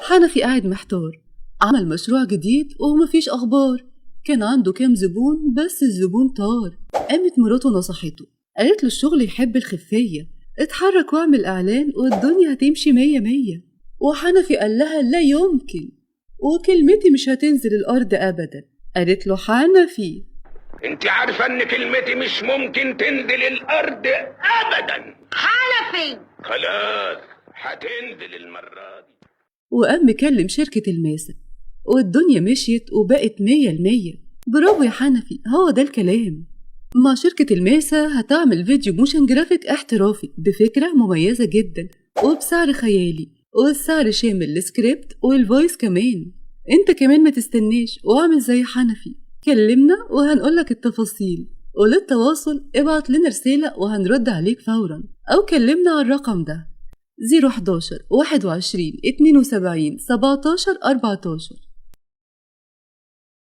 حنفي قاعد محتار، عمل مشروع جديد ومفيش أخبار. كان عنده كام زبون بس الزبون طار. قامت مراته نصحته، قالت له الشغل يحب الخفية، اتحرك واعمل إعلان والدنيا هتمشي 100. وحنفي قال لها لا يمكن، وكلمتي مش هتنزل الأرض أبدا. قالت له حنفي انت عارفة ان كلمتي مش ممكن تنزل الأرض أبدا. حنفي خلاص هتنزل المرة دي. وقام مكلم شركة الماسة والدنيا مشيت وبقت 100%. برافو يا حنفي، هو ده الكلام. مع شركة الماسة هتعمل فيديو موشن جرافيك احترافي بفكرة مميزة جدا وبسعر خيالي، والسعر شامل السكريبت والفويس كمان. انت كمان ما تستناش واعمل زي حنفي، كلمنا وهنقولك التفاصيل. وللتواصل ابعت لنا رسالة وهنرد عليك فورا، أو كلمنا على الرقم ده 011 21 72 17 14.